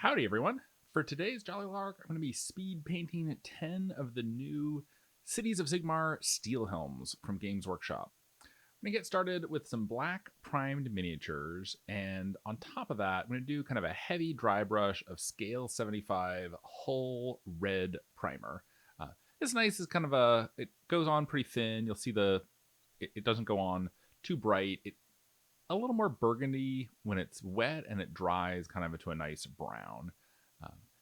Howdy, everyone. For today's Jolly Lark, I'm going to be speed painting 10 of the new Cities of Sigmar Steelhelms from Games Workshop. I'm going to get started with some black primed miniatures, and on top of that, I'm going to do kind of a heavy dry brush of scale 75 hull red primer. It's nice, it's kind of it goes on pretty thin. You'll see it doesn't go on too bright. A little more burgundy when it's wet, and it dries kind of into a nice brown.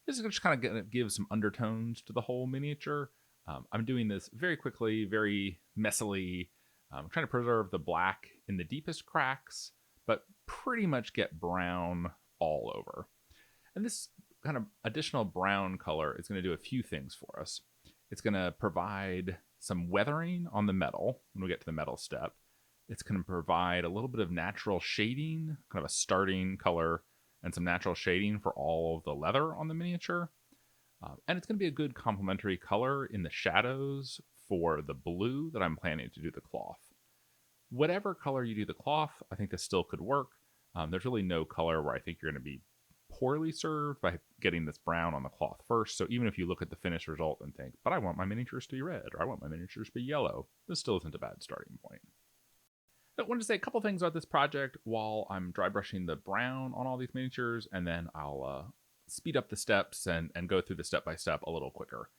This is just kind of going to give some undertones to the whole miniature. I'm doing this very quickly, very messily. I'm trying to preserve the black in the deepest cracks, but pretty much get brown all over. And this kind of additional brown color is going to do a few things for us. It's going to provide some weathering on the metal when we get to the metal step. It's going to provide a little bit of natural shading, kind of a starting color, and some natural shading for all of the leather on the miniature. And it's going to be a good complementary color in the shadows for the blue that I'm planning to do the cloth. Whatever color you do the cloth, I think this still could work. There's really no color where I think you're going to be poorly served by getting this brown on the cloth first. So even if you look at the finished result and think, but I want my miniatures to be red, or I want my miniatures to be yellow, this still isn't a bad starting point. I wanted to say a couple things about this project while I'm dry brushing the brown on all these miniatures, and then I'll speed up the steps and go through the step-by-step a little quicker.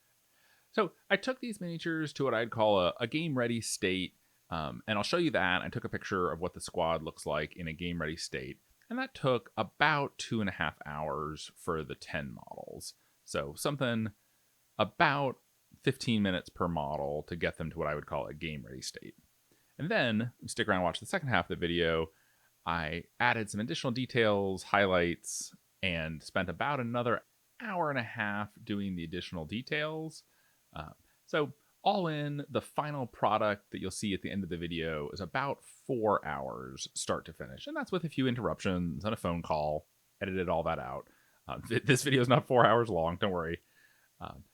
So I took these miniatures to what I'd call a game-ready state, and I'll show you that. I took a picture of what the squad looks like in a game-ready state, and that took about 2.5 hours for the 10 models. So something about 15 minutes per model to get them to what I would call a game-ready state. And then, stick around and watch the second half of the video, I added some additional details, highlights, and spent about another hour and a half doing the additional details. So all in, the final product that you'll see at the end of the video is about 4 hours start to finish. And that's with a few interruptions and a phone call. Edited all that out. This video is not 4 hours long, don't worry.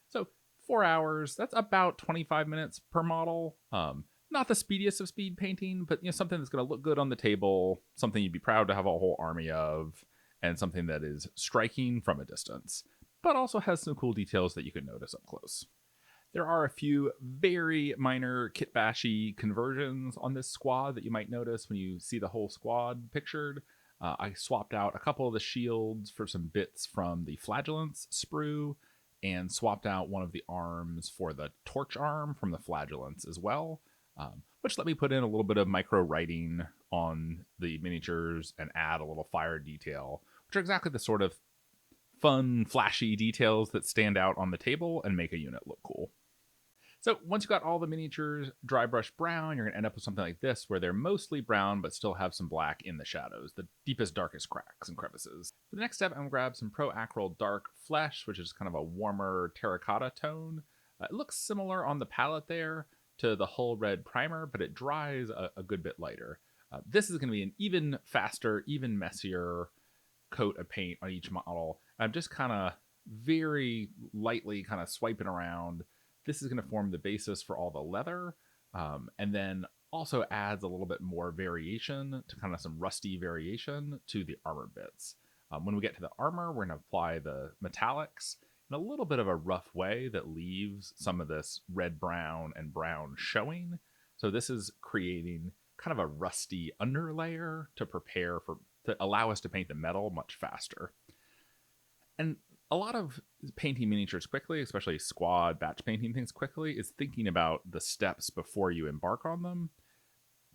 So 4 hours, that's about 25 minutes per model. Not the speediest of speed painting, but something that's going to look good on the table, something you'd be proud to have a whole army of, and something that is striking from a distance, but also has some cool details that you can notice up close. There are a few very minor kitbashy conversions on this squad that you might notice when you see the whole squad pictured. I swapped out a couple of the shields for some bits from the Flagellance sprue, and swapped out one of the arms for the torch arm from the Flagellance as well. Which let me put in a little bit of micro writing on the miniatures and add a little fire detail, which are exactly the sort of fun, flashy details that stand out on the table and make a unit look cool. So once you got all the miniatures dry brush brown, you're going to end up with something like this, where they're mostly brown but still have some black in the shadows, the deepest, darkest cracks and crevices. For the next step, I'm going to grab some Pro Acryl Dark Flesh, which is kind of a warmer terracotta tone. It looks similar on the palette there to the hull red primer, but it dries a good bit lighter. This is going to be an even faster, even messier coat of paint on each model. I'm just kind of very lightly kind of swiping around. This is going to form the basis for all the leather, and then also adds a little bit more variation to kind of some rusty variation to the armor bits. When we get to the armor, we're going to apply the metallics in a little bit of a rough way that leaves some of this red-brown and brown showing. So this is creating kind of a rusty underlayer to allow us to paint the metal much faster. And a lot of painting miniatures quickly, especially squad batch painting things quickly, is thinking about the steps before you embark on them.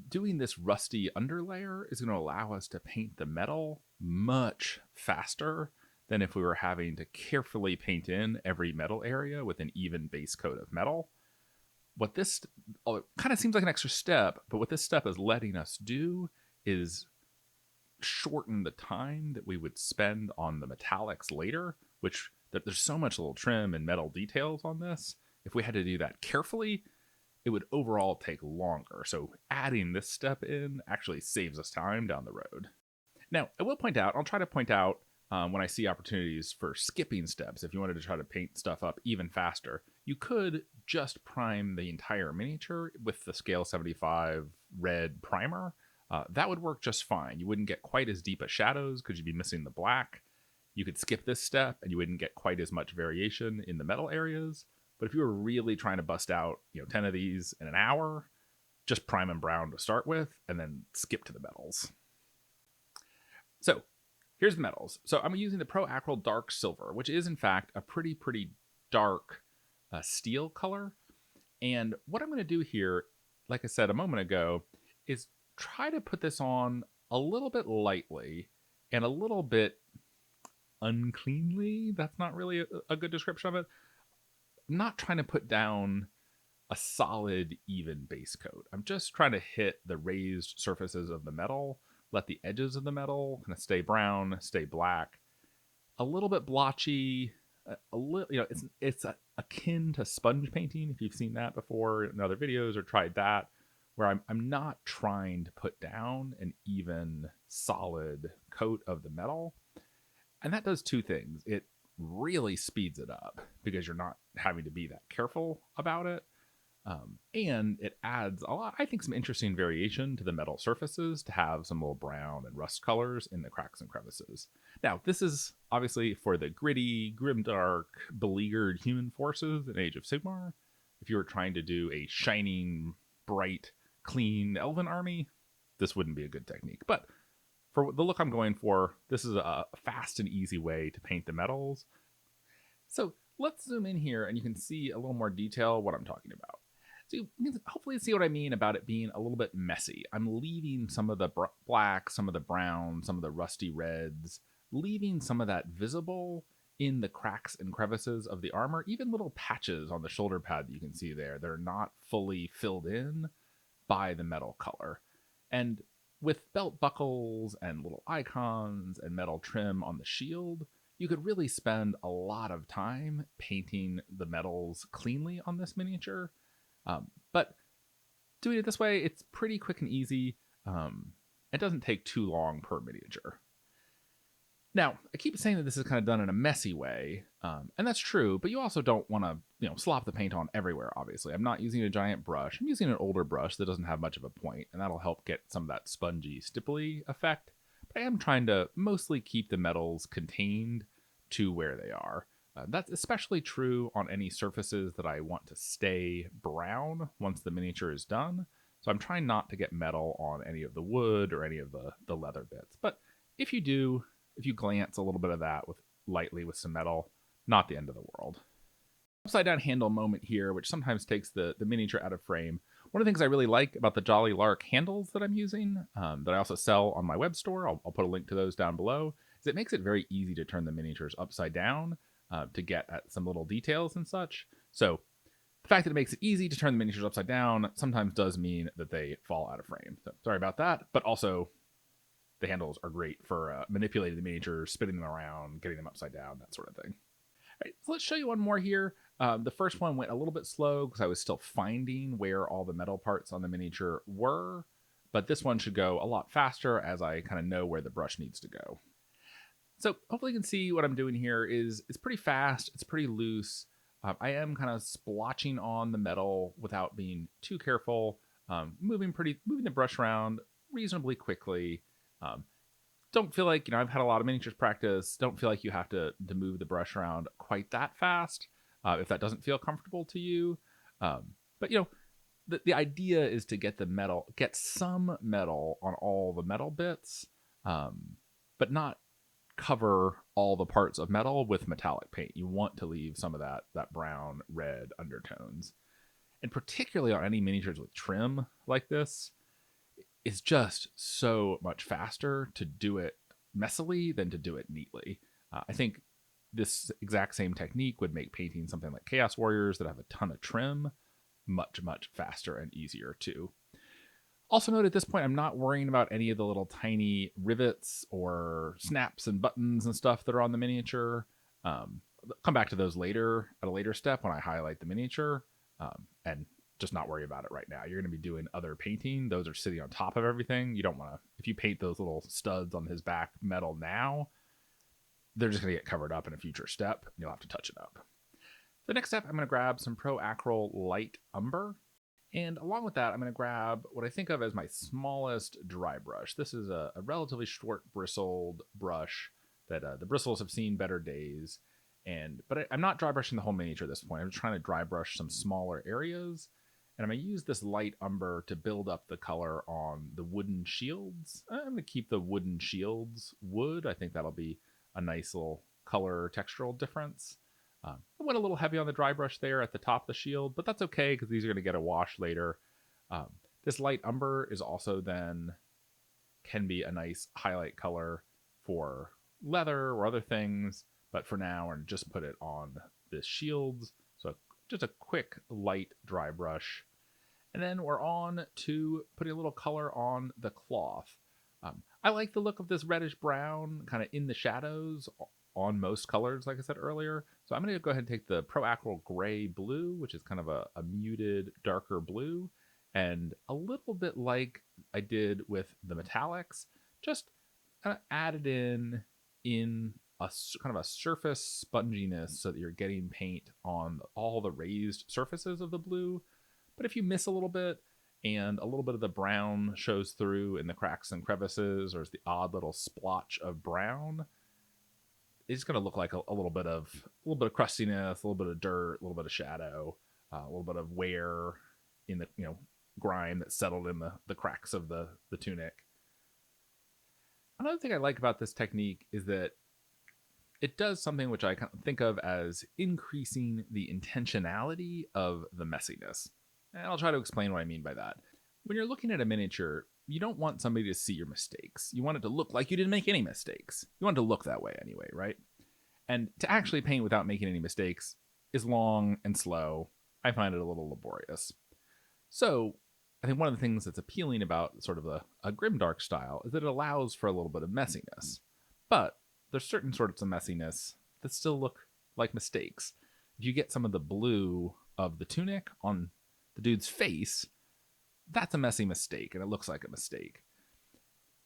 Doing this rusty underlayer is going to allow us to paint the metal much faster than if we were having to carefully paint in every metal area with an even base coat of metal. What this kind of seems like an extra step, but what this step is letting us do is shorten the time that we would spend on the metallics later, which there's so much little trim and metal details on this. If we had to do that carefully, it would overall take longer. So adding this step in actually saves us time down the road. Now, I will point out, I'll try to point out when I see opportunities for skipping steps. If you wanted to try to paint stuff up even faster, you could just prime the entire miniature with the scale 75 red primer. That would work just fine. You wouldn't get quite as deep as shadows because you'd be missing the black. you could skip this step and you wouldn't get quite as much variation in the metal areas. But if you were really trying to bust out, 10 of these in an hour, just prime and brown to start with, and then skip to the metals. So here's the metals. So I'm using the Pro Acryl Dark Silver, which is in fact a pretty dark steel color. And what I'm going to do here, like I said a moment ago, is try to put this on a little bit lightly and a little bit uncleanly. That's not really a good description of it. I'm not trying to put down a solid, even base coat. I'm just trying to hit the raised surfaces of the metal, let the edges of the metal kind of stay brown, stay black, a little bit blotchy, a little, it's akin to sponge painting, if you've seen that before in other videos or tried that, where I'm not trying to put down an even solid coat of the metal. And that does two things. It really speeds it up because you're not having to be that careful about it. And it adds a lot, I think, some interesting variation to the metal surfaces to have some little brown and rust colors in the cracks and crevices. Now, this is obviously for the gritty, grimdark, beleaguered human forces in Age of Sigmar. If you were trying to do a shining, bright, clean elven army, this wouldn't be a good technique. But for the look I'm going for, this is a fast and easy way to paint the metals. So let's zoom in here and you can see a little more detail what I'm talking about. So you can hopefully see what I mean about it being a little bit messy. I'm leaving some of the black, some of the brown, some of the rusty reds, leaving some of that visible in the cracks and crevices of the armor, even little patches on the shoulder pad that you can see there. They're not fully filled in by the metal color. And with belt buckles and little icons and metal trim on the shield, you could really spend a lot of time painting the metals cleanly on this miniature. But doing it this way, it's pretty quick and easy. It doesn't take too long per miniature. Now, I keep saying that this is kind of done in a messy way, and that's true, but you also don't want to, slop the paint on everywhere, obviously. I'm not using a giant brush. I'm using an older brush that doesn't have much of a point, and that'll help get some of that spongy, stipply effect. But I am trying to mostly keep the metals contained to where they are. That's especially true on any surfaces that I want to stay brown once the miniature is done. So I'm trying not to get metal on any of the wood or any of the leather bits. But if you do, if you glance a little bit of that lightly with some metal, not the end of the world. Upside down handle moment here, which sometimes takes the miniature out of frame. One of the things I really like about the Jolly Lark handles that I'm using, that I also sell on my web store, I'll put a link to those down below, is it makes it very easy to turn the miniatures upside down to get at some little details and such. So the fact that it makes it easy to turn the miniatures upside down sometimes does mean that they fall out of frame. So sorry about that, but also the handles are great for manipulating the miniatures, spinning them around, getting them upside down, that sort of thing. All right, so let's show you one more here. The first one went a little bit slow because I was still finding where all the metal parts on the miniature were, but this one should go a lot faster as I kind of know where the brush needs to go. So hopefully you can see what I'm doing here is it's pretty fast, it's pretty loose. I am kind of splotching on the metal without being too careful, moving the brush around reasonably quickly. Don't feel like, I've had a lot of miniatures practice. Don't feel like you have to move the brush around quite that fast if that doesn't feel comfortable to you. But the idea is to get some metal on all the metal bits, but not cover all the parts of metal with metallic paint. You want to leave some of that brown, red undertones. And particularly on any miniatures with trim like this, it's just so much faster to do it messily than to do it neatly. I think this exact same technique would make painting something like Chaos Warriors that have a ton of trim much, much faster and easier too. Also note at this point, I'm not worrying about any of the little tiny rivets or snaps and buttons and stuff that are on the miniature. Come back to those later at a later step when I highlight the miniature, and just not worry about it right now. You're going to be doing other painting. Those are sitting on top of everything. You don't want to, if you paint those little studs on his back metal now, they're just going to get covered up in a future step. And you'll have to touch it up. The next step, I'm going to grab some Pro Acryl Light Umber. And along with that, I'm going to grab what I think of as my smallest dry brush. This is a relatively short bristled brush that the bristles have seen better days. But I'm not dry brushing the whole miniature at this point. I'm just trying to dry brush some smaller areas. And I'm going to use this light umber to build up the color on the wooden shields. I'm going to keep the wooden shields wood. I think that'll be a nice little color textural difference. I went a little heavy on the dry brush there at the top of the shield, but that's okay because these are going to get a wash later. This light umber is also then can be a nice highlight color for leather or other things, but for now we're going to just put it on the shields. So just a quick light dry brush. And then we're on to putting a little color on the cloth. I like the look of this reddish brown kind of in the shadows on most colors, like I said earlier. So I'm going to go ahead and take the Proacryl Gray Blue, which is kind of a muted, darker blue, and a little bit like I did with the metallics, just kind of add it in a kind of a surface sponginess so that you're getting paint on all the raised surfaces of the blue. But if you miss a little bit and a little bit of the brown shows through in the cracks and crevices, or there's the odd little splotch of brown, it's going to look like a little bit of crustiness, a little bit of dirt, a little bit of shadow, a little bit of wear in the grime that settled in the cracks of the tunic. Another thing I like about this technique is that it does something which I think of as increasing the intentionality of the messiness. And I'll try to explain what I mean by that. When you're looking at a miniature, you don't want somebody to see your mistakes. You want it to look like you didn't make any mistakes. You want it to look that way anyway, right? And to actually paint without making any mistakes is long and slow. I find it a little laborious. So I think one of the things that's appealing about sort of a grimdark style is that it allows for a little bit of messiness. But there's certain sorts of messiness that still look like mistakes. If you get some of the blue of the tunic on the dude's face, that's a messy mistake, and it looks like a mistake.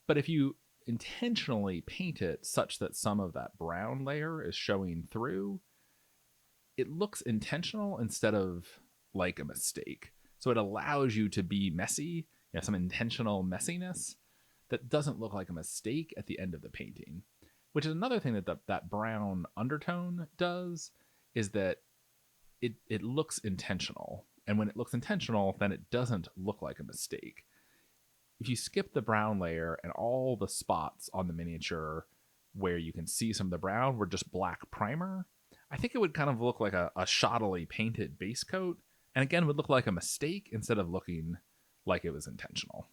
But if you intentionally paint it such that some of that brown layer is showing through, it looks intentional instead of like a mistake. So it allows you to be messy, some intentional messiness that doesn't look like a mistake at the end of the painting. Which is another thing that that brown undertone does, is that it looks intentional. And when it looks intentional, then it doesn't look like a mistake. If you skip the brown layer and all the spots on the miniature where you can see some of the brown were just black primer, I think it would kind of look like a shoddily painted base coat. And again, would look like a mistake instead of looking like it was intentional.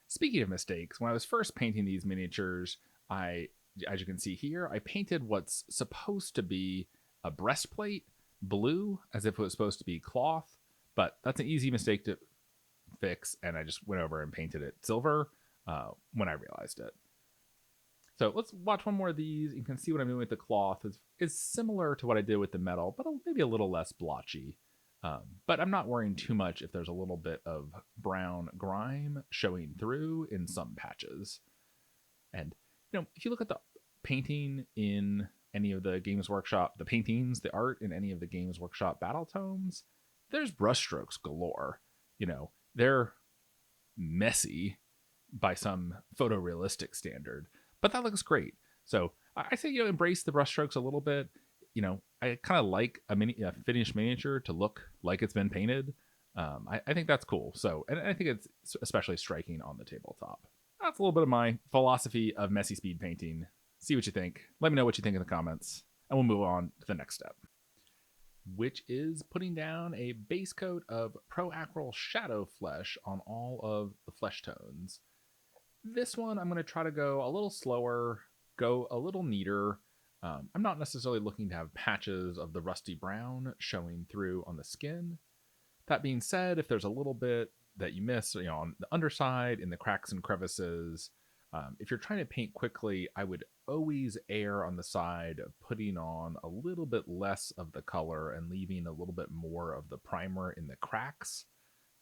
Speaking of mistakes, when I was first painting these miniatures, as you can see here, I painted what's supposed to be a breastplate blue as if it was supposed to be cloth. But that's an easy mistake to fix, and I just went over and painted it silver when I realized it. So let's watch one more of these. You can see what I'm doing with the cloth is similar to what I did with the metal, but maybe a little less blotchy. But I'm not worrying too much if there's a little bit of brown grime showing through in some patches. And if you look at the painting in any of the Games Workshop, the paintings, the art in any of the Games Workshop battle tomes, there's brushstrokes galore. They're messy by some photorealistic standard, but that looks great. So I say, embrace the brushstrokes a little bit. I kind of like a finished miniature to look like it's been painted. I think that's cool. So, and I think it's especially striking on the tabletop. That's a little bit of my philosophy of messy speed painting. See what you think. Let me know what you think in the comments, and we'll move on to the next step, which is putting down a base coat of Proacryl Shadow Flesh on all of the flesh tones. This one, I'm going to try to go a little slower, go a little neater. I'm not necessarily looking to have patches of the rusty brown showing through on the skin. That being said, if there's a little bit that you miss, on the underside, in the cracks and crevices, if you're trying to paint quickly, I would always err on the side of putting on a little bit less of the color and leaving a little bit more of the primer in the cracks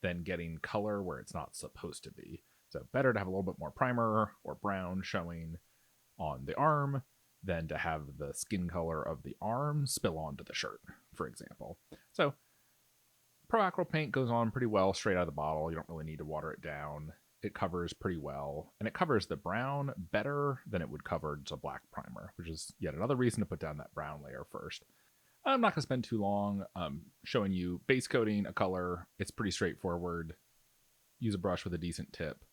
than getting color where it's not supposed to be. So better to have a little bit more primer or brown showing on the arm than to have the skin color of the arm spill onto the shirt, for example. So Proacryl paint goes on pretty well straight out of the bottle. You don't really need to water it down. it covers pretty well, and it covers the brown better than it would cover just a black primer, which is yet another reason to put down that brown layer first. I'm not going to spend too long showing you base coating a color. It's pretty straightforward. Use a brush with a decent tip.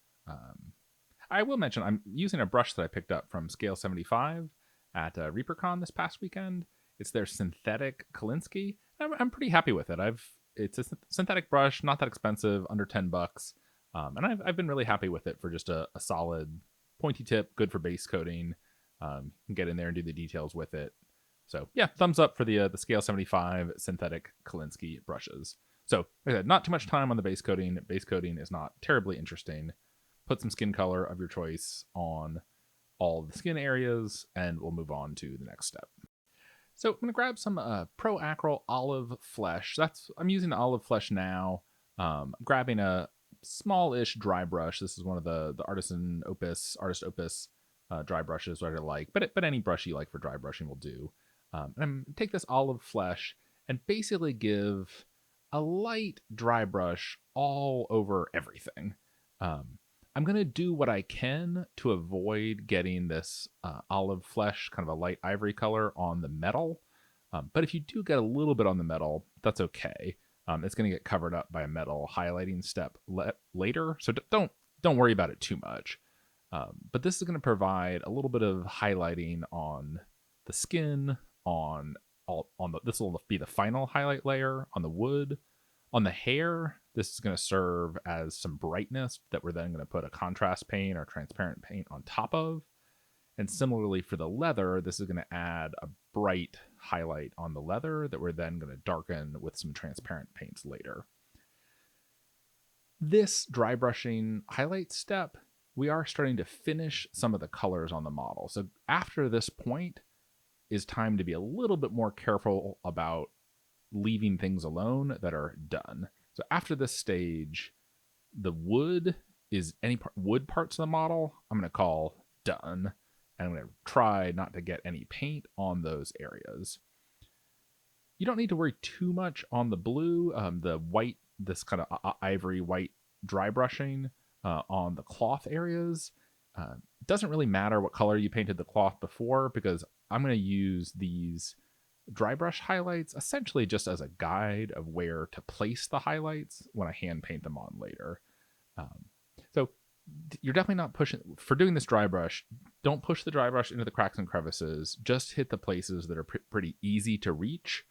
I will mention I'm using a brush that I picked up from Scale 75 at ReaperCon this past weekend. It's their synthetic Kolinsky. I'm pretty happy with it. It's a synthetic brush, not that expensive, under $10. And I've been really happy with it for just a solid pointy tip, good for base coating. You can get in there and do the details with it. So yeah, thumbs up for the Scale 75 synthetic Kolinsky brushes. So like I said, not too much time on the base coating. Base coating is not terribly interesting. Put some skin color of your choice on all the skin areas, and we'll move on to the next step. So I'm going to grab some Pro Acryl Olive Flesh. I'm using the Olive Flesh now. I'm grabbing a small-ish dry brush. This is one of the Artist Opus dry brushes that I like, but any brush you like for dry brushing will do. And I'm going to take this Olive Flesh and basically give a light dry brush all over everything. I'm going to do what I can to avoid getting this olive flesh, kind of a light ivory color on the metal. But if you do get a little bit on the metal, that's okay. It's going to get covered up by a metal highlighting step later. So don't worry about it too much. But this is going to provide a little bit of highlighting on the skin, this will be the final highlight layer on the wood. On the hair, this is going to serve as some brightness that we're then going to put a contrast paint or transparent paint on top of. And similarly for the leather, this is going to add a bright highlight on the leather that we're then going to darken with some transparent paints later. This dry brushing highlight step, we are starting to finish some of the colors on the model. So after this point is time to be a little bit more careful about leaving things alone that are done. So after this stage, the wood is wood parts of the model I'm going to call done, and I'm going to try not to get any paint on those areas. You don't need to worry too much on the blue, the white, this kind of ivory white dry brushing on the cloth areas. It doesn't really matter what color you painted the cloth before, because I'm going to use these dry brush highlights essentially just as a guide of where to place the highlights when I hand paint them on later. So you're definitely not pushing, for doing this dry brush, don't push the dry brush into the cracks and crevices. Just hit the places that are pretty easy to reach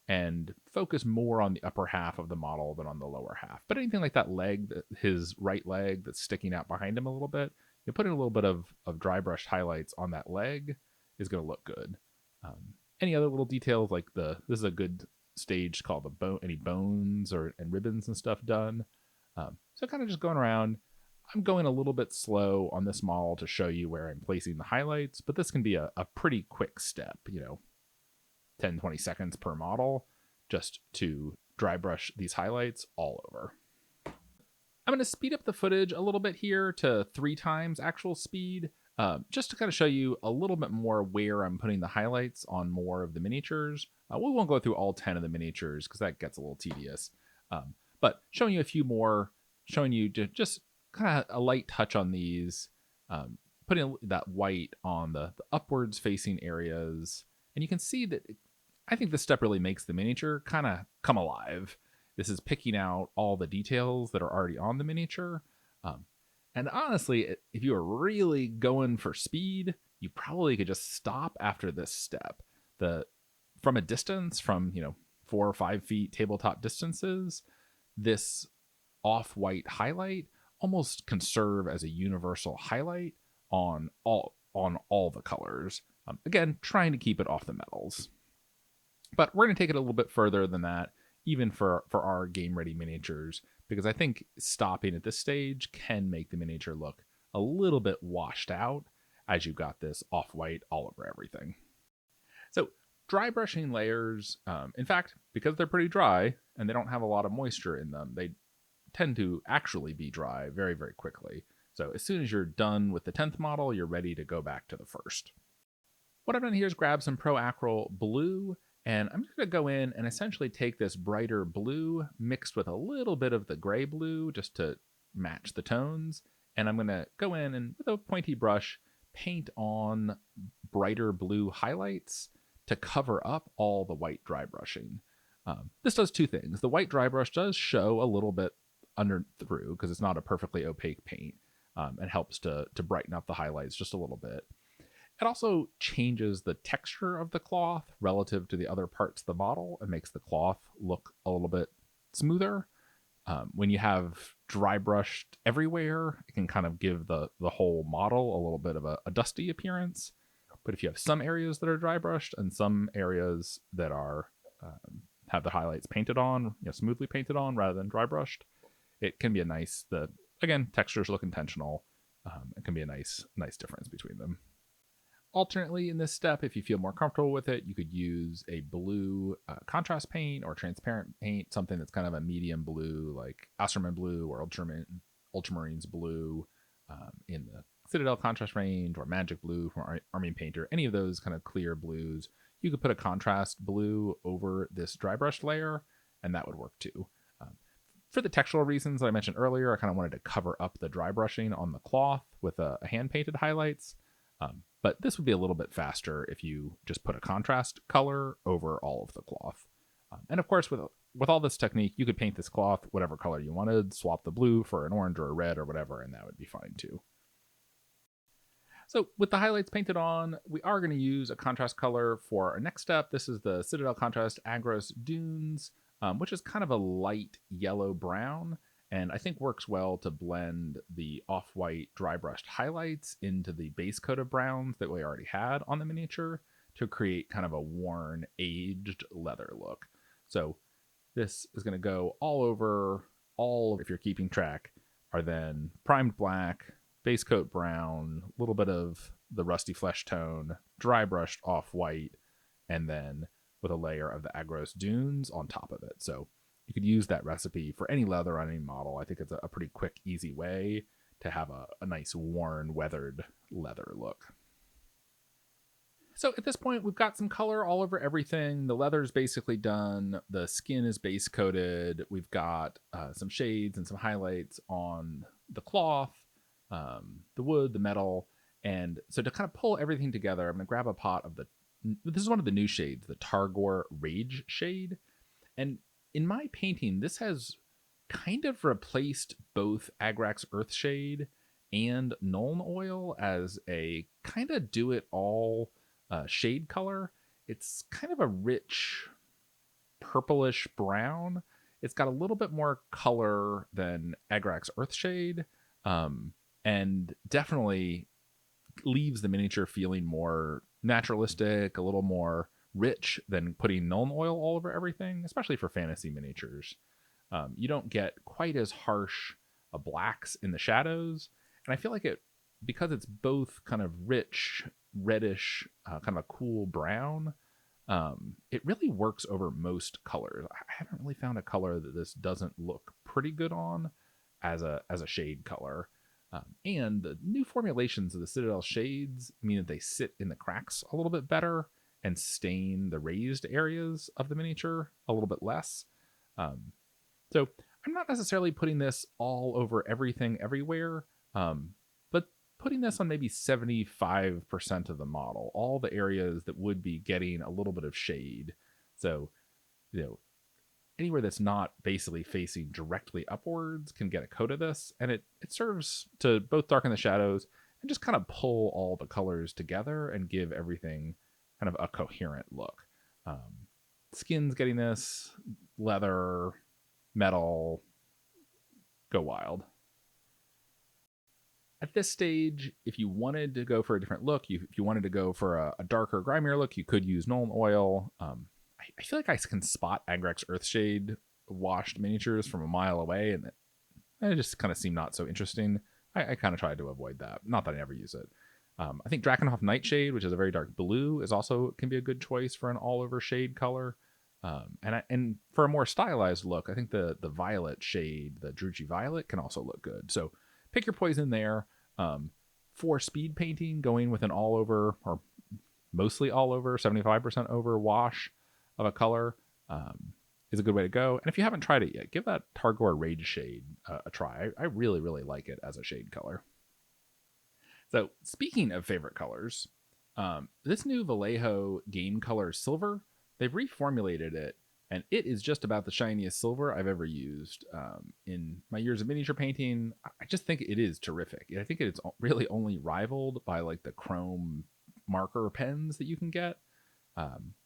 and focus more on the upper half of the model than on the lower half. But anything like that leg, his right leg that's sticking out behind him a little bit, you put in a little bit of dry brush highlights on that leg is going to look good. Any other little details, like this is a good stage called any bones and ribbons and stuff done. So kind of just going around. I'm going a little bit slow on this model to show you where I'm placing the highlights, but this can be a pretty quick step, 10, 20 seconds per model, just to dry brush these highlights all over. I'm going to speed up the footage a little bit here to 3 times actual speed, just to kind of show you a little bit more where I'm putting the highlights on more of the miniatures. We won't go through all 10 of the miniatures because that gets a little tedious, but showing you a few more, showing you just kind of a light touch on these, putting that white on the upwards facing areas. And you can see that I think this step really makes the miniature kind of come alive. This is picking out all the details that are already on the miniature. And honestly, if you are really going for speed, you probably could just stop after this step. From a distance, from 4 or 5 feet tabletop distances, this off-white highlight almost can serve as a universal highlight on all the colors. Again, trying to keep it off the metals. But we're going to take it a little bit further than that, even for our game-ready miniatures, because I think stopping at this stage can make the miniature look a little bit washed out as you've got this off-white all over everything. So dry brushing layers, in fact, because they're pretty dry and they don't have a lot of moisture in them, they tend to actually be dry very, very quickly. So as soon as you're done with the 10th model, you're ready to go back to the first. What I've done here is grab some Pro Acryl blue, and I'm just going to go in and essentially take this brighter blue mixed with a little bit of the gray blue just to match the tones And I'm going to go in and with a pointy brush, paint on brighter blue highlights to cover up all the white dry brushing. This does two things. The white dry brush does show a little bit under through because it's not a perfectly opaque paint, and helps to brighten up the highlights just a little bit. It also changes the texture of the cloth relative to the other parts of the model and makes the cloth look a little bit smoother. When you have dry brushed everywhere, it can kind of give the whole model a little bit of a dusty appearance. But if you have some areas that are dry brushed and some areas that are have the highlights painted on, smoothly painted on rather than dry brushed, it can be a nice. Again, textures look intentional. It can be a nice difference between them. Alternately, in this step, if you feel more comfortable with it, you could use a blue contrast paint or transparent paint, something that's kind of a medium blue, like Osterman blue or Ultramarines blue in the Citadel contrast range, or Magic blue from Army Painter, any of those kind of clear blues. You could put a contrast blue over this dry brush layer, and that would work too. For the textural reasons that I mentioned earlier, I kind of wanted to cover up the dry brushing on the cloth with a hand-painted highlights. But this would be a little bit faster if you just put a contrast color over all of the cloth. And of course, with all this technique, you could paint this cloth whatever color you wanted, swap the blue for an orange or a red or whatever, and that would be fine too. So with the highlights painted on, we are going to use a contrast color for our next step. This is the Citadel Contrast Agros Dunes, which is kind of a light yellow-brown, and I think works well to blend the off-white dry brushed highlights into the base coat of browns that we already had on the miniature to create kind of a worn, aged leather look. So this is going to go all over, if you're keeping track, are then primed black, base coat brown, a little bit of the rusty flesh tone, dry brushed off-white, and then with a layer of the Agros Dunes on top of it. So you could use that recipe for any leather on any model. I think it's a pretty quick, easy way to have a nice, worn, weathered leather look. So at this point, we've got some color all over everything. The leather's basically done. The skin is base coated. We've got some shades and some highlights on the cloth, the wood, the metal. And so to kind of pull everything together, I'm going to grab a pot of this is one of the new shades, the Targor Rage shade. And in my painting, this has kind of replaced both Agrax Earthshade and Nuln Oil as a kind of do-it-all shade color. It's kind of a rich purplish brown. It's got a little bit more color than Agrax Earthshade, and definitely leaves the miniature feeling more naturalistic, a little more rich than putting Nuln Oil all over everything, especially for fantasy miniatures. You don't get quite as harsh blacks in the shadows, and I feel like because it's both kind of rich, reddish, kind of a cool brown, it really works over most colors. I haven't really found a color that this doesn't look pretty good on as a shade color. And the new formulations of the Citadel shades mean that they sit in the cracks a little bit better and stain the raised areas of the miniature a little bit less. So I'm not necessarily putting this all over everything everywhere, but putting this on maybe 75% of the model, all the areas that would be getting a little bit of shade. So, anywhere that's not basically facing directly upwards can get a coat of this, and it serves to both darken the shadows and just kind of pull all the colors together and give everything kind of a coherent look. Skin's getting this, leather, metal, go wild. At this stage, if you wanted to go for a different look, if you wanted to go for a darker, grimier look, you could use Nuln Oil. I feel like I can spot Agrax Earthshade washed miniatures from a mile away, and it just kind of seemed not so interesting. I kind of tried to avoid that. Not that I never use it. I think Drakenhof Nightshade, which is a very dark blue, can be a good choice for an all-over shade color. And for a more stylized look, I think the violet shade, the Druchii Violet, can also look good. So pick your poison there. For speed painting, going with an all-over, or mostly all-over, 75% over wash of a color is a good way to go. And if you haven't tried it yet, give that Targor Rage Shade a try. I really, really like it as a shade color. So speaking of favorite colors, this new Vallejo Game Color Silver, they've reformulated it, and it is just about the shiniest silver I've ever used in my years of miniature painting. I just think it is terrific. I think it's really only rivaled by like the chrome marker pens that you can get,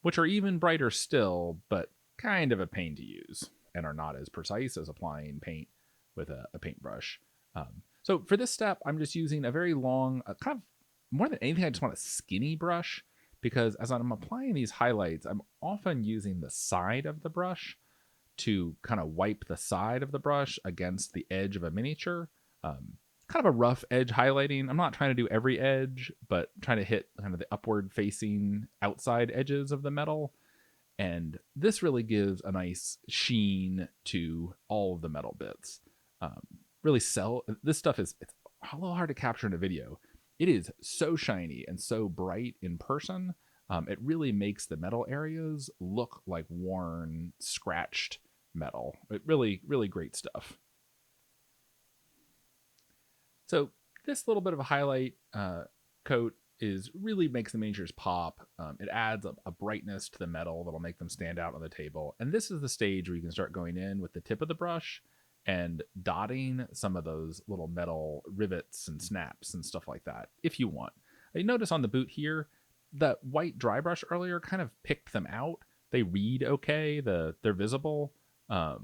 which are even brighter still, but kind of a pain to use and are not as precise as applying paint with a paintbrush. So for this step, I'm just using a very long, kind of more than anything, I just want a skinny brush, because as I'm applying these highlights, I'm often using the side of the brush to kind of wipe the side of the brush against the edge of a miniature. Kind of a rough edge highlighting. I'm not trying to do every edge, but trying to hit kind of the upward facing outside edges of the metal. And this really gives a nice sheen to all of the metal bits. Really sell this stuff. It's a little hard to capture in a video. It is so shiny and so bright in person. It really makes the metal areas look like worn, scratched metal. It really, really great stuff. So this little bit of a highlight coat really makes the miniatures pop. It adds a brightness to the metal that'll make them stand out on the table. And this is the stage where you can start going in with the tip of the brush and dotting some of those little metal rivets and snaps and stuff like that, if you want. You notice on the boot here, that white dry brush earlier kind of picked them out. They read okay, they're visible,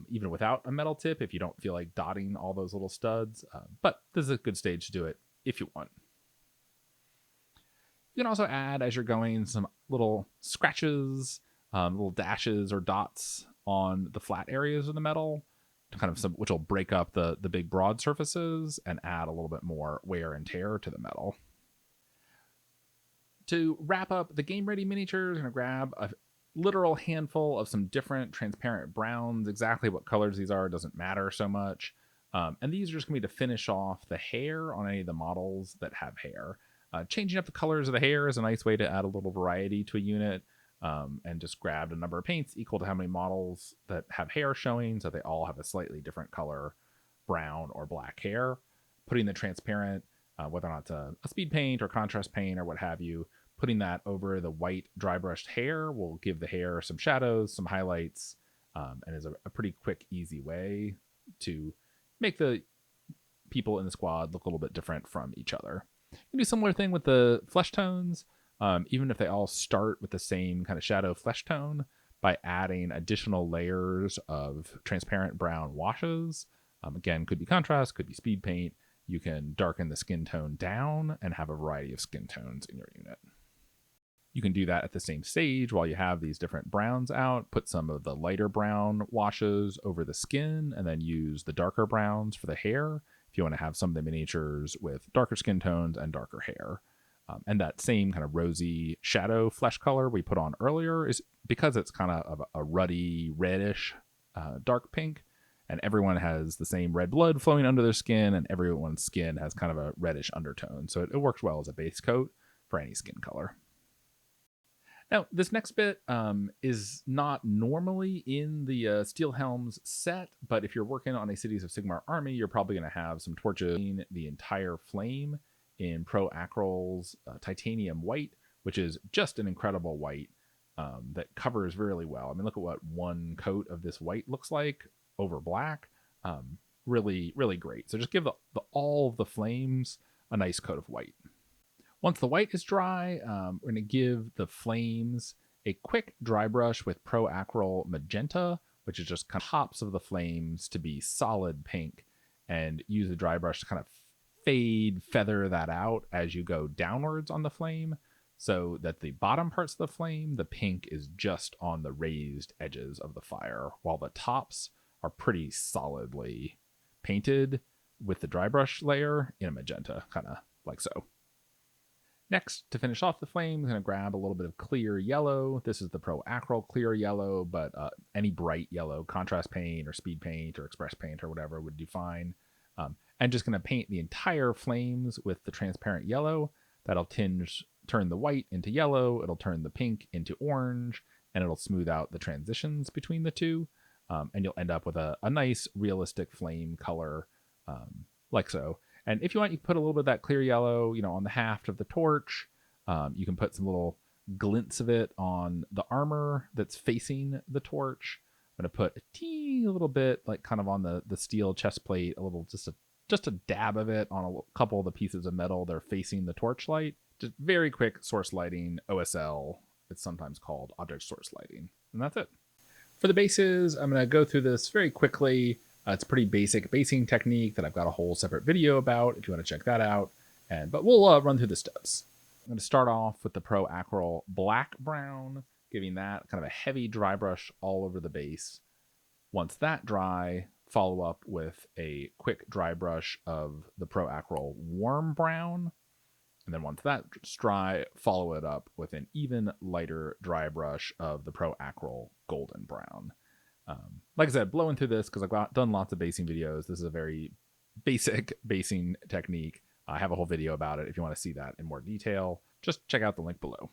even without a metal tip if you don't feel like dotting all those little studs. But this is a good stage to do it if you want. You can also add, as you're going, some little scratches, little dashes or dots on the flat areas of the metal, which will break up the big broad surfaces and add a little bit more wear and tear to the metal. To wrap up the game ready miniatures, I'm going to grab a literal handful of some different transparent browns. Exactly what colors these are doesn't matter so much. And these are just going to be to finish off the hair on any of the models that have hair. Changing up the colors of the hair is a nice way to add a little variety to a unit. And just grabbed a number of paints equal to how many models that have hair showing, so they all have a slightly different color, brown or black hair. Putting the transparent, whether or not it's a speed paint or contrast paint or what have you, putting that over the white dry brushed hair will give the hair some shadows, some highlights, and is a pretty quick, easy way to make the people in the squad look a little bit different from each other. You can do a similar thing with the flesh tones. Even if they all start with the same kind of shadow flesh tone, by adding additional layers of transparent brown washes, again, could be contrast, could be speed paint, you can darken the skin tone down and have a variety of skin tones in your unit. You can do that at the same stage while you have these different browns out, put some of the lighter brown washes over the skin, and then use the darker browns for the hair if you want to have some of the miniatures with darker skin tones and darker hair. And that same kind of rosy shadow flesh color we put on earlier is because it's kind of a ruddy reddish dark pink, and everyone has the same red blood flowing under their skin, and everyone's skin has kind of a reddish undertone. So it works well as a base coat for any skin color. Now, this next bit is not normally in the Steelhelms set, but if you're working on a Cities of Sigmar army, you're probably going to have some torches in the entire flame in Pro Acryl's titanium white, which is just an incredible white that covers really well. I mean, look at what one coat of this white looks like over black. Really, really great. So just give all of the flames a nice coat of white. Once the white is dry, we're going to give the flames a quick dry brush with Pro Acryl Magenta, which is just kind of tops of the flames to be solid pink, and use the dry brush to kind of feather that out as you go downwards on the flame, so that the bottom parts of the flame, the pink is just on the raised edges of the fire, while the tops are pretty solidly painted with the dry brush layer in a magenta, kind of like so. Next, to finish off the flame, I'm going to grab a little bit of clear yellow. This is the Pro Acryl clear yellow, but any bright yellow, contrast paint or speed paint or express paint or whatever would do fine. And just going to paint the entire flames with the transparent yellow. That'll turn the white into yellow, it'll turn the pink into orange, and it'll smooth out the transitions between the two. and you'll end up with a nice realistic flame color, like so. And if you want, you can put a little bit of that clear yellow, on the haft of the torch. You can put some little glints of it on the armor that's facing the torch. I'm going to put a teeny little bit, like kind of on the steel chest plate, a little, just a dab of it on a couple of the pieces of metal that are facing the torchlight. Just very quick source lighting, OSL. It's sometimes called object source lighting. And that's it. For the bases, I'm going to go through this very quickly. It's a pretty basic basing technique that I've got a whole separate video about if you want to check that out. But we'll run through the steps. I'm going to start off with the Pro Acryl Black Brown, giving that kind of a heavy dry brush all over the base. Once that dry, follow up with a quick dry brush of the Pro Acryl Warm Brown. And then once that's dry, follow it up with an even lighter dry brush of the Pro Acryl Golden Brown. Like I said, blowing through this because I've done lots of basing videos. This is a very basic basing technique. I have a whole video about it. If you want to see that in more detail, just check out the link below.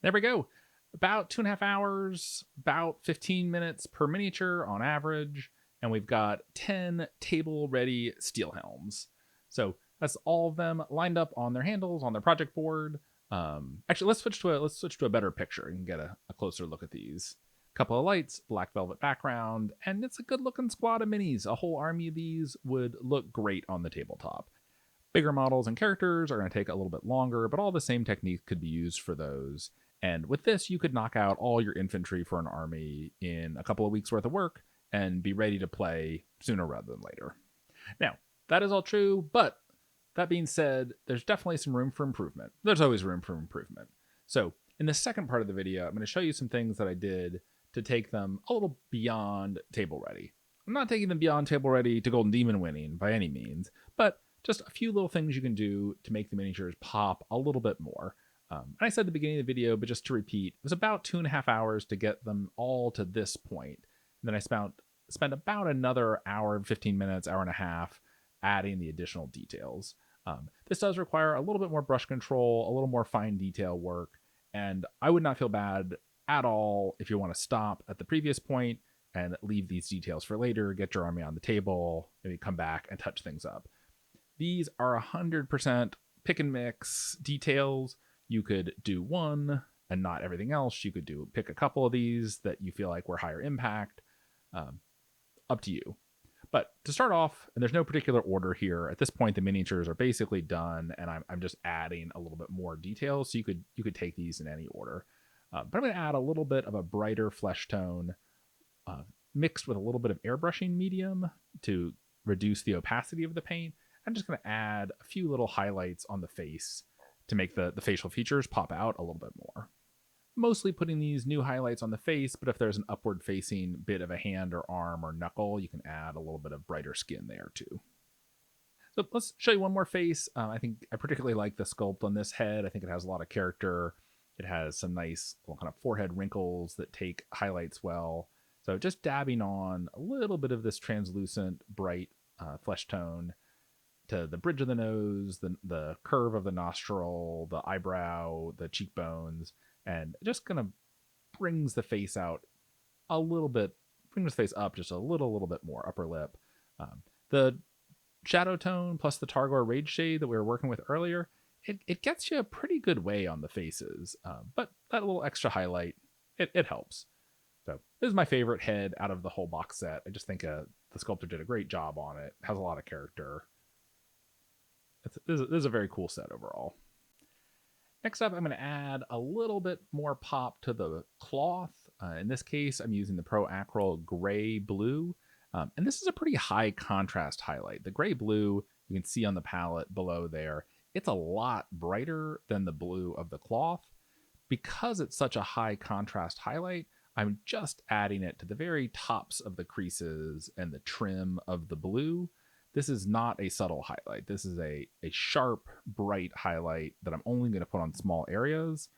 There we go. About 2.5 hours, about 15 minutes per miniature on average. And we've got 10 table-ready Steelhelms. So that's all of them lined up on their handles, on their project board. Actually, let's switch to a better picture and get a closer look at these. Couple of lights, black velvet background, and it's a good looking squad of minis. A whole army of these would look great on the tabletop. Bigger models and characters are going to take a little bit longer, but all the same techniques could be used for those. And with this, you could knock out all your infantry for an army in a couple of weeks worth of work and be ready to play sooner rather than later. Now, that is all true, but that being said, there's definitely some room for improvement. There's always room for improvement. So in the second part of the video, I'm going to show you some things that I did to take them a little beyond table ready. I'm not taking them beyond table ready to Golden Demon winning by any means, but just a few little things you can do to make the miniatures pop a little bit more. And I said at the beginning of the video, but just to repeat, it was about 2.5 hours to get them all to this point. And then I spent about another hour and 15 minutes, hour and a half, adding the additional details. This does require a little bit more brush control, a little more fine detail work, and I would not feel bad at all if you want to stop at the previous point and leave these details for later, get your army on the table, maybe come back and touch things up. These are 100% pick and mix details. You could do one and not everything else. You could pick a couple of these that you feel like were higher impact. Up to you. But to start off, and there's no particular order here, at this point the miniatures are basically done, and I'm just adding a little bit more detail, so you could take these in any order. But I'm going to add a little bit of a brighter flesh tone mixed with a little bit of airbrushing medium to reduce the opacity of the paint. I'm just going to add a few little highlights on the face to make the facial features pop out a little bit more. Mostly putting these new highlights on the face, but if there's an upward facing bit of a hand or arm or knuckle, you can add a little bit of brighter skin there too. So let's show you one more face. I think I particularly like the sculpt on this head. I think it has a lot of character. It has some nice little kind of forehead wrinkles that take highlights well. So just dabbing on a little bit of this translucent, bright flesh tone to the bridge of the nose, the curve of the nostril, the eyebrow, the cheekbones, and it just kind of brings the face out a little bit, brings the face up just a little bit more, upper lip. The shadow tone plus the Targor Rage shade that we were working with earlier, it gets you a pretty good way on the faces, but that little extra highlight, it helps. So this is my favorite head out of the whole box set. I just think the sculptor did a great job on it. Has a lot of character. This is a very cool set overall. Next up, I'm going to add a little bit more pop to the cloth. In this case, I'm using the Pro Acryl Gray Blue. And this is a pretty high contrast highlight. The gray blue, you can see on the palette below there, it's a lot brighter than the blue of the cloth. Because it's such a high contrast highlight, I'm just adding it to the very tops of the creases and the trim of the blue. This is not a subtle highlight. This is a sharp, bright highlight that I'm only going to put on small areas.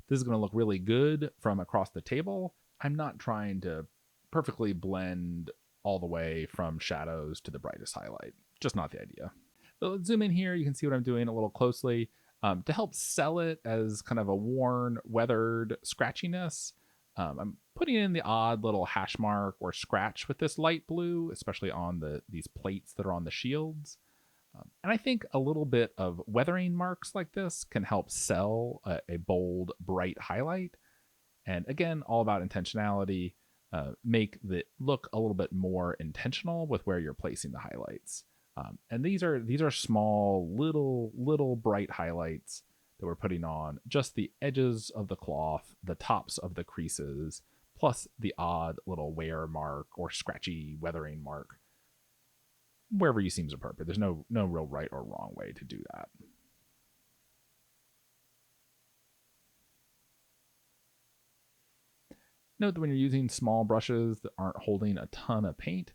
This is going to look really good from across the table. I'm not trying to perfectly blend all the way from shadows to the brightest highlight. Just not the idea. So let's zoom in here. You can see what I'm doing a little closely. To help sell it as kind of a worn, weathered scratchiness, I'm putting in the odd little hash mark or scratch with this light blue, especially on these plates that are on the shields. And I think a little bit of weathering marks like this can help sell a bold, bright highlight. And again, all about intentionality. Make the look a little bit more intentional with where you're placing the highlights. And these are small, little bright highlights that we're putting on just the edges of the cloth, the tops of the creases, plus the odd little wear mark or scratchy weathering mark wherever you seems appropriate. There's no real right or wrong way to do that. Note that when you're using small brushes that aren't holding a ton of paint,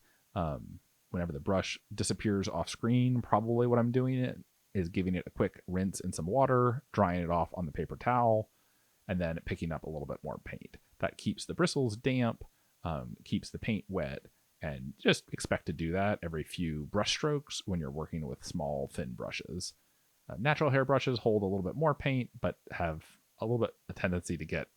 whenever the brush disappears off screen, probably what I'm doing it is giving it a quick rinse in some water, drying it off on the paper towel, and then picking up a little bit more paint. That keeps the bristles damp, keeps the paint wet, and just expect to do that every few brush strokes when you're working with small, thin brushes. Natural hair brushes hold a little bit more paint, but have a little bit a tendency to get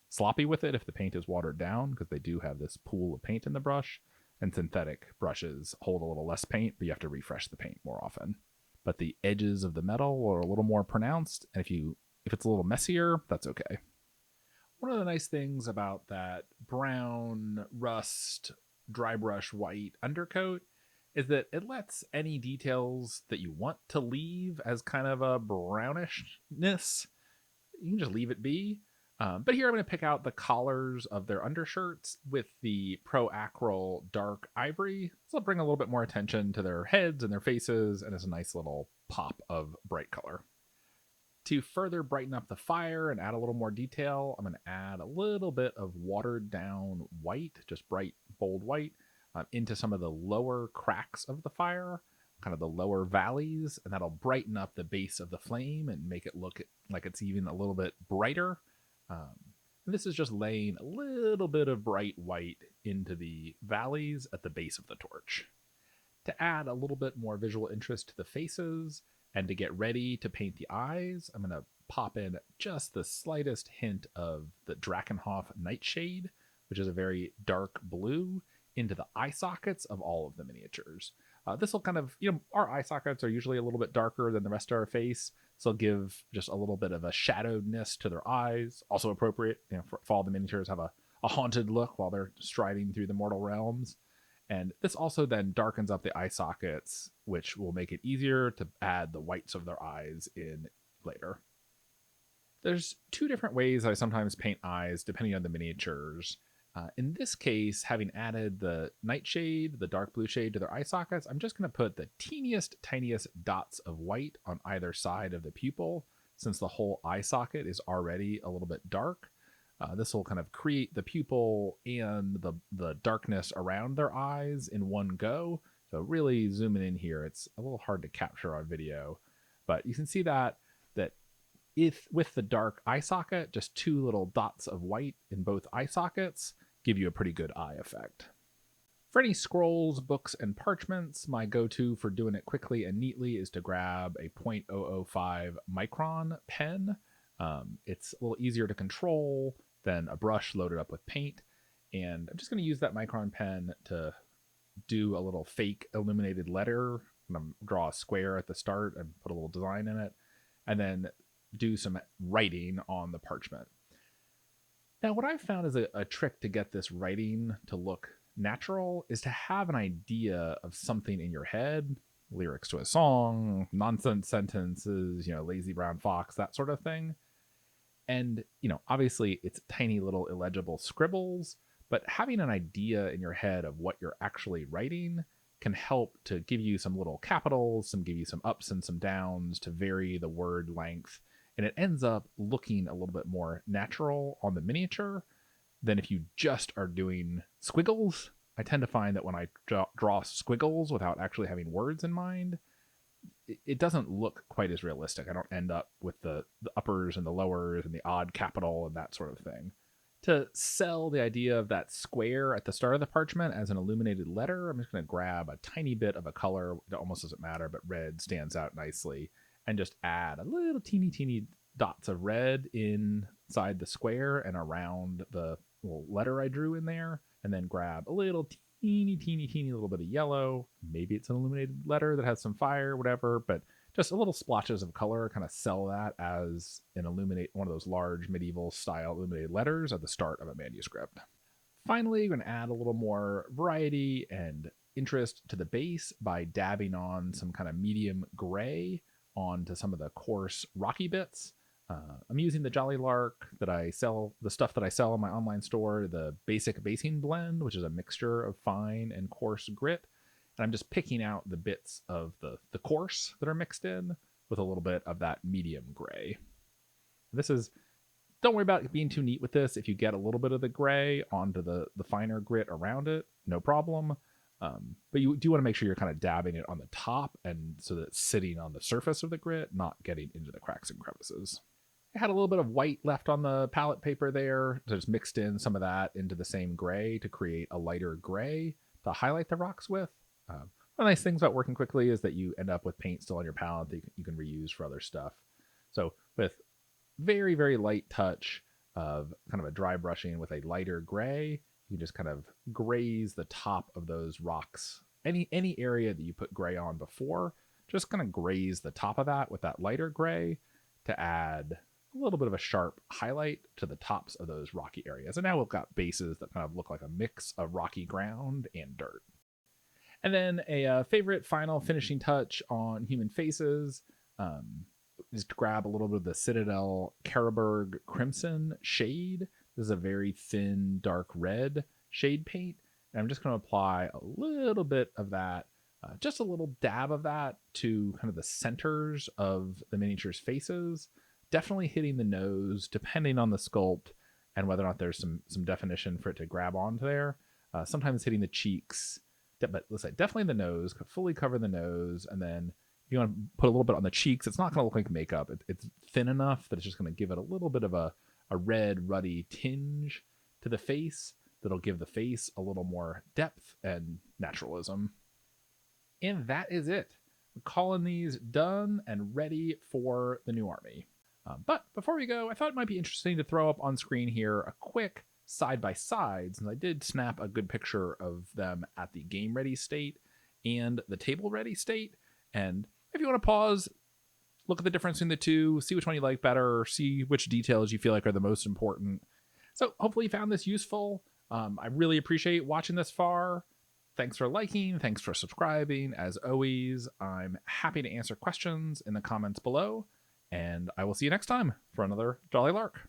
sloppy with it if the paint is watered down, because they do have this pool of paint in the brush. And synthetic brushes hold a little less paint, but you have to refresh the paint more often. But the edges of the metal are a little more pronounced, and if it's a little messier, that's okay. One of the nice things about that brown, rust, dry brush white undercoat is that it lets any details that you want to leave as kind of a brownishness, you can just leave it be. But here I'm going to pick out the collars of their undershirts with the Pro Acryl dark ivory. So it'll bring a little bit more attention to their heads and their faces, and it's a nice little pop of bright color. To further brighten up the fire and add a little more detail, I'm going to add a little bit of watered down white, just bright, bold white, into some of the lower cracks of the fire, kind of the lower valleys, and that'll brighten up the base of the flame and make it look like it's even a little bit brighter. And this is just laying a little bit of bright white into the valleys at the base of the torch. To add a little bit more visual interest to the faces and to get ready to paint the eyes, I'm going to pop in just the slightest hint of the Drakenhof Nightshade, which is a very dark blue, into the eye sockets of all of the miniatures. This will kind of, our eye sockets are usually a little bit darker than the rest of our face, so it'll give just a little bit of a shadowedness to their eyes. Also appropriate, for all the miniatures have a haunted look while they're striding through the mortal realms. And this also then darkens up the eye sockets, which will make it easier to add the whites of their eyes in later. There's two different ways I sometimes paint eyes depending on the miniatures. In this case, having added the nightshade, the dark blue shade to their eye sockets, I'm just going to put the teeniest, tiniest dots of white on either side of the pupil, since the whole eye socket is already a little bit dark. This will kind of create the pupil and the darkness around their eyes in one go. So really zooming in here, it's a little hard to capture on video, but you can see that if with the dark eye socket, just two little dots of white in both eye sockets give you a pretty good eye effect. For any scrolls, books, and parchments, my go-to for doing it quickly and neatly is to grab a .005 micron pen. It's a little easier to control than a brush loaded up with paint. And I'm just going to use that micron pen to do a little fake illuminated letter. I'm going to draw a square at the start and put a little design in it, and then do some writing on the parchment. Now, what I've found is a trick to get this writing to look natural is to have an idea of something in your head, lyrics to a song, nonsense sentences, lazy brown fox, that sort of thing. And, obviously it's tiny little illegible scribbles, but having an idea in your head of what you're actually writing can help to give you some little capitals, give you some ups and some downs to vary the word length. And it ends up looking a little bit more natural on the miniature than if you just are doing squiggles. I tend to find that when I draw squiggles without actually having words in mind, it doesn't look quite as realistic. I don't end up with the uppers and the lowers and the odd capital and that sort of thing. To sell the idea of that square at the start of the parchment as an illuminated letter, I'm just going to grab a tiny bit of a color. It almost doesn't matter, but red stands out nicely. And just add a little teeny dots of red inside the square and around the little letter I drew in there, and then grab a little teeny little bit of yellow. Maybe it's an illuminated letter that has some fire, whatever, but just a little splotches of color, kind of sell that as an illuminate, one of those large medieval style illuminated letters at the start of a manuscript. Finally, you're going to add a little more variety and interest to the base by dabbing on some kind of medium gray onto some of the coarse rocky bits. I'm using the Jolly Lark that I sell, the stuff that I sell in my online store, the basic basing blend, which is a mixture of fine and coarse grit. And I'm just picking out the bits of the coarse that are mixed in with a little bit of that medium gray. This is, don't worry about being too neat with this. If you get a little bit of the gray onto the finer grit around it, no problem. But you do want to make sure you're kind of dabbing it on the top, and so that it's sitting on the surface of the grit, not getting into the cracks and crevices. I had a little bit of white left on the palette paper there, so just mixed in some of that into the same gray to create a lighter gray to highlight the rocks with. One of the nice things about working quickly is that you end up with paint still on your palette that you can reuse for other stuff. So with very, very light touch of kind of a dry brushing with a lighter gray, you just kind of graze the top of those rocks. Any area that you put gray on before, just kind of graze the top of that with that lighter gray to add a little bit of a sharp highlight to the tops of those rocky areas. And now we've got bases that kind of look like a mix of rocky ground and dirt. And then a favorite final finishing touch on human faces is to grab a little bit of the Citadel Caraberg Crimson shade. This is a very thin, dark red shade paint. And I'm just going to apply a little bit of that, just a little dab of that to kind of the centers of the miniature's faces. Definitely hitting the nose, depending on the sculpt and whether or not there's some definition for it to grab onto there. Sometimes hitting the cheeks, but let's say definitely the nose, fully cover the nose. And then if you want to put a little bit on the cheeks, it's not going to look like makeup. It's thin enough that it's just going to give it a little bit of a red, ruddy tinge to the face that'll give the face a little more depth and naturalism. And that is it. I'm calling these done and ready for the new army. But before we go, I thought it might be interesting to throw up on screen here a quick side-by-side, since I did snap a good picture of them at the game-ready state and the table-ready state. And if you want to pause, look at the difference in the two, see which one you like better, or see which details you feel like are the most important. So hopefully you found this useful. I really appreciate watching this far. Thanks for liking. Thanks for subscribing. As always, I'm happy to answer questions in the comments below. And I will see you next time for another Jolly Lark.